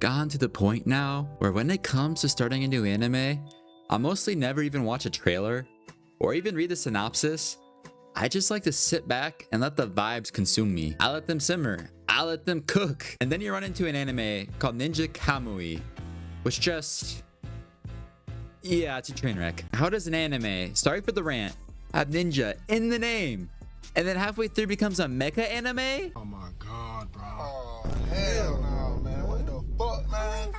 gotten to the point now where when it comes to starting a new anime, I'll mostly never even watch a trailer or even read the synopsis. I just like to sit back and let the vibes consume me. I let them simmer. I let them cook. And then you run into an anime called Ninja Kamui, which just... yeah, it's a train wreck. How does an anime, sorry for the rant, have ninja in the name, and then halfway through becomes a mecha anime? Oh my god, bro. Oh, hell no, man. What the fuck, man?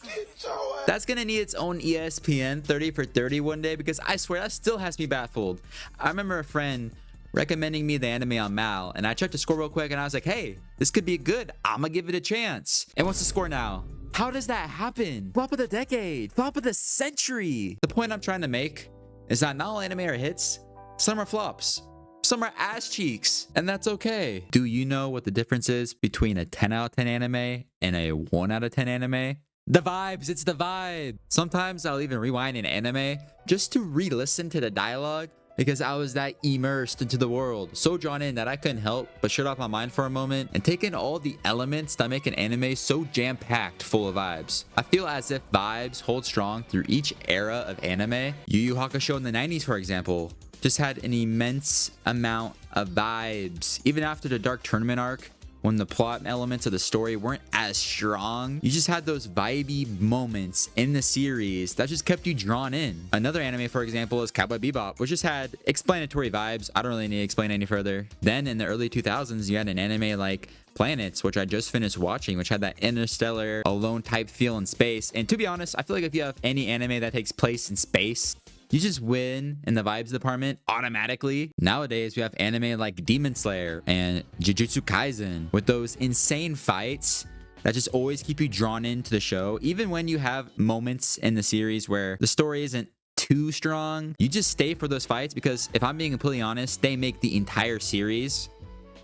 Get your ass. That's gonna need its own ESPN 30 for 30 one day, because I swear that still has me baffled. I remember a friend recommending me the anime on Mal, and I checked the score real quick and I was like, hey, this could be good. I'm gonna give it a chance. And what's the score now? How does that happen? Flop of the decade, flop of the century. The point I'm trying to make is that not all anime are hits. Some are flops. Some are ass cheeks, and that's okay. Do you know what the difference is between a 10 out of 10 anime and a 1 out of 10 anime? The vibes, it's the vibe. Sometimes I'll even rewind an anime just to re-listen to the dialogue, because I was that immersed into the world, so drawn in that I couldn't help but shut off my mind for a moment and take in all the elements that make an anime so jam-packed full of vibes. I feel as if vibes hold strong through each era of anime. Yu Yu Hakusho in the 90s, for example, just had an immense amount of vibes. Even after the Dark Tournament arc, when the plot elements of the story weren't as strong, you just had those vibey moments in the series that just kept you drawn in. Another anime, for example, is Cowboy Bebop, which just had explanatory vibes. I don't really need to explain any further. Then in the early 2000s, you had an anime like Planets, which I just finished watching, which had that interstellar, alone type feel in space. And to be honest, I feel like if you have any anime that takes place in space, you just win in the vibes department automatically. Nowadays, we have anime like Demon Slayer and Jujutsu Kaisen with those insane fights that just always keep you drawn into the show. Even when you have moments in the series where the story isn't too strong, you just stay for those fights, because if I'm being completely honest, they make the entire series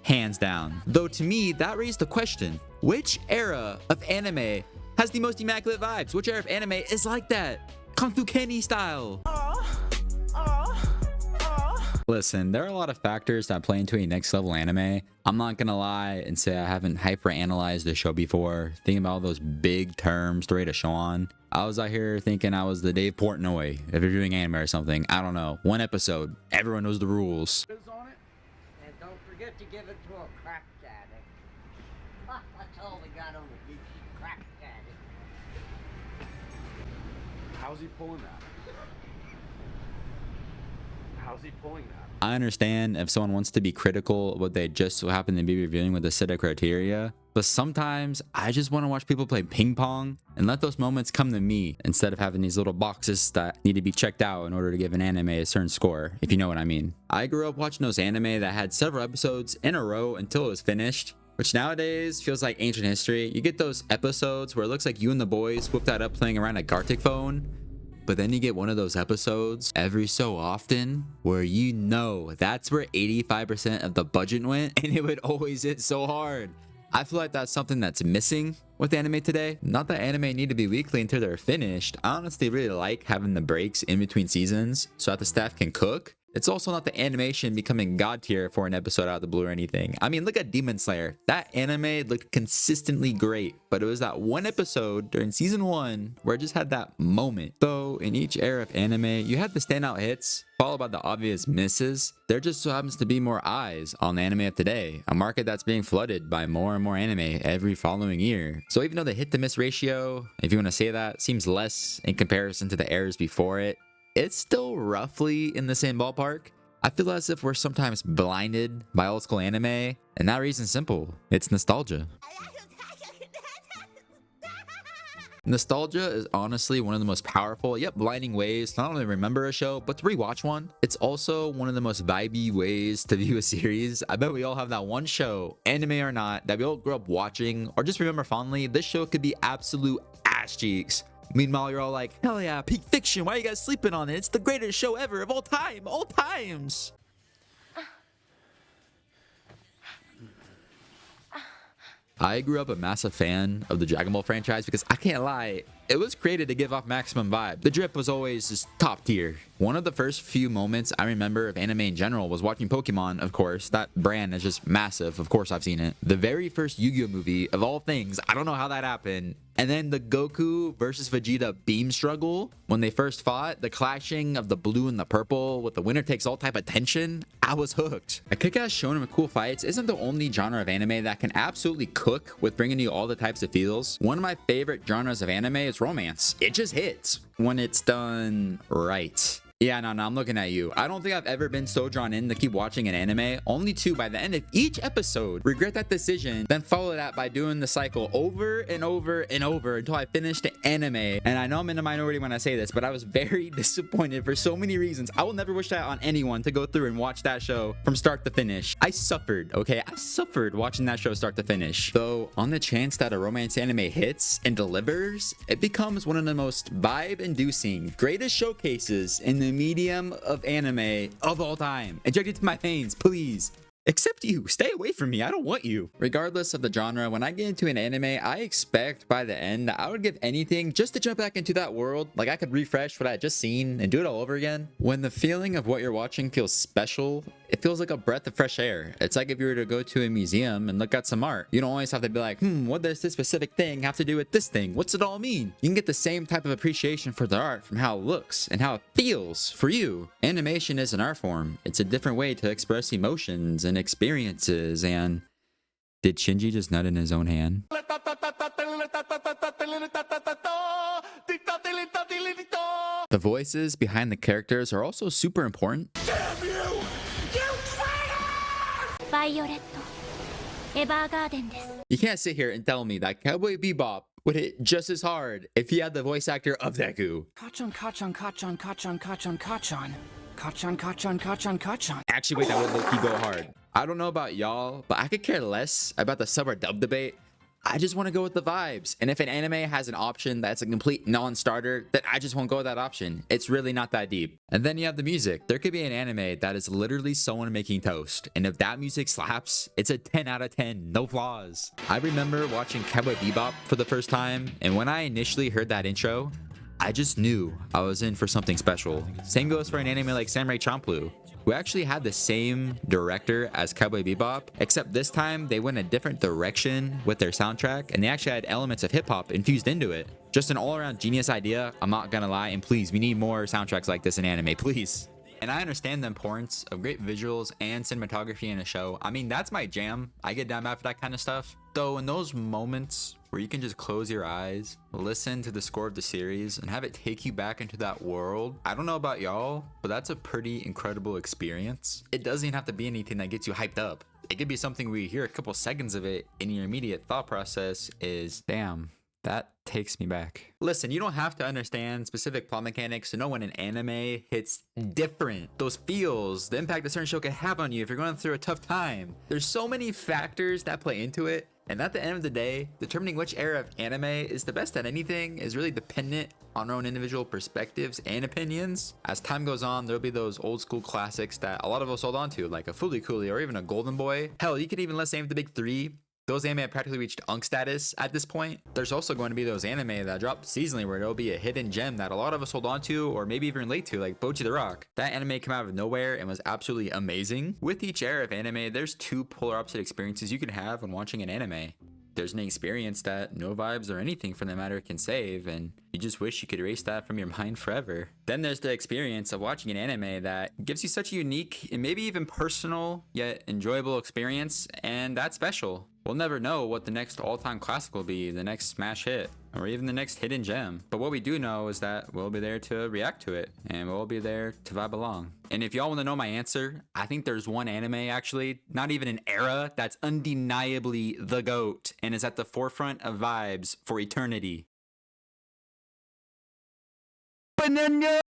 hands down. Though to me, that raised the question, which era of anime has the most immaculate vibes? Which era of anime is like that? Kung Fu Kenny style. Listen, there are a lot of factors that play into a next level anime. I'm not gonna lie and say I haven't hyper analyzed the show before, thinking about all those big terms to rate a show on. I was out here thinking I was the Dave Portnoy if you're doing anime or something. I don't know. One episode, everyone knows the rules. And don't forget to give it to a crack addict. That's all we got on the beach, crack addict. How's he pulling that? How's he pulling that? I understand if someone wants to be critical of what they just so happen to be reviewing with the set of criteria, but sometimes I just want to watch people play ping pong and let those moments come to me instead of having these little boxes that need to be checked out in order to give an anime a certain score, if you know what I mean. I grew up watching those anime that had several episodes in a row until it was finished, which nowadays feels like ancient history. You get those episodes where it looks like you and the boys whipped that up playing around a Gartic phone. But then you get one of those episodes every so often where you know that's where 85% of the budget went, and it would always hit so hard. I feel like that's something that's missing with anime today. Not that anime need to be weekly until they're finished. I honestly really like having the breaks in between seasons so that the staff can cook. It's also not the animation becoming god tier for an episode out of the blue or anything. I mean, look at Demon Slayer. That anime looked consistently great, but it was that one episode during season 1 where it just had that moment. Though in each era of anime, you had the standout hits, followed by the obvious misses. There just so happens to be more eyes on the anime of today, a market that's being flooded by more and more anime every following year. So even though the hit to miss ratio, if you want to say that, seems less in comparison to the eras before it, it's still roughly in the same ballpark. I feel as if we're sometimes blinded by old school anime, and that reason's simple. It's nostalgia. Nostalgia is honestly one of the most powerful, yet blinding ways to not only remember a show, but to rewatch one. It's also one of the most vibey ways to view a series. I bet we all have that one show, anime or not, that we all grew up watching or just remember fondly. This show could be absolute ass cheeks. Meanwhile, you're all like, hell yeah, peak fiction. Why are you guys sleeping on it? It's the greatest show ever of all time, all times. I grew up a massive fan of the Dragon Ball franchise because I can't lie, It was created to give off maximum vibe. The drip was always just top tier. One of the first few moments I remember of anime in general was watching Pokemon, of course. That brand is just massive. Of course I've seen it. The very first Yu-Gi-Oh movie, of all things, I don't know how that happened. And then the Goku versus Vegeta beam struggle, when they first fought, the clashing of the blue and the purple with the winner takes all type of tension, I was hooked. A kick-ass shonen with cool fights isn't the only genre of anime that can absolutely cook with bringing you all the types of feels. One of my favorite genres of anime is romance. It just hits when it's done right. Yeah, no, I'm looking at you. I don't think I've ever been so drawn in to keep watching an anime, only to, by the end of each episode, regret that decision, then follow that by doing the cycle over and over and over until I finish the anime. And I know I'm in the minority when I say this, but I was very disappointed for so many reasons. I will never wish that on anyone, to go through and watch that show from start to finish. I suffered, okay? I suffered watching that show start to finish. Though, on the chance that a romance anime hits and delivers, it becomes one of the most vibe-inducing, greatest showcases in the medium of anime of all time. Inject it to my veins, please. Except you, stay away from me, I don't want you. Regardless of the genre, when I get into an anime, I expect by the end I would give anything just to jump back into that world. Like I could refresh what I had just seen and do it all over again. When the feeling of what you're watching feels special, it feels like a breath of fresh air. It's like if you were to go to a museum and look at some art. You don't always have to be like, what does this specific thing have to do with this thing? What's it all mean? You can get the same type of appreciation for the art from how it looks and how it feels for you. Animation is an art form. It's a different way to express emotions and experiences. And did Shinji just nut in his own hand? The voices behind the characters are also super important. Damn you! You traitor! You can't sit here and tell me that Cowboy Bebop would hit just as hard if he had the voice actor of Deku. Kachan, kachan, kachan, kachan, kachan, kachan. Kachan, kachan, kachan, kachan. Actually, wait, that would low-key go hard. I don't know about y'all, but I could care less about the sub or dub debate. I just want to go with the vibes. And if an anime has an option that's a complete non-starter, then I just won't go with that option. It's really not that deep. And then you have the music. There could be an anime that is literally someone making toast. And if that music slaps, it's a 10 out of 10, no flaws. I remember watching Cowboy Bebop for the first time. And when I initially heard that intro, I just knew I was in for something special. Same goes for an anime like Samurai Champloo, who actually had the same director as Cowboy Bebop, except this time they went a different direction with their soundtrack, and they actually had elements of hip-hop infused into it. Just an all-around genius idea, I'm not gonna lie, and please, we need more soundtracks like this in anime, please. And I understand the importance of great visuals and cinematography in a show. I mean, that's my jam. I get down bad for that kind of stuff. Though in those moments where you can just close your eyes, listen to the score of the series, and have it take you back into that world, I don't know about y'all, but that's a pretty incredible experience. It doesn't even have to be anything that gets you hyped up. It could be something where you hear a couple seconds of it and your immediate thought process is, damn, that takes me back. Listen, you don't have to understand specific plot mechanics to know when an anime hits different. Those feels, the impact a certain show can have on you if you're going through a tough time. There's so many factors that play into it. And at the end of the day, determining which era of anime is the best at anything is really dependent on our own individual perspectives and opinions. As time goes on, there'll be those old school classics that a lot of us hold on to, like a Fooly Cooly or even a Golden Boy. Hell, you could even let's name the big three. Those anime have practically reached Unk status at this point. There's also going to be those anime that drop seasonally where there'll be a hidden gem that a lot of us hold on to or maybe even relate to, like Bocchi the Rock. That anime came out of nowhere and was absolutely amazing. With each era of anime, there's two polar opposite experiences you can have when watching an anime. There's an experience that no vibes or anything for that matter can save, and you just wish you could erase that from your mind forever. Then there's the experience of watching an anime that gives you such a unique and maybe even personal yet enjoyable experience, and that's special. We'll never know what the next all-time classic will be, the next smash hit, or even the next hidden gem. But what we do know is that we'll be there to react to it, and we'll be there to vibe along. And if y'all want to know my answer, I think there's one anime actually, not even an era, that's undeniably the GOAT and is at the forefront of vibes for eternity. Banana!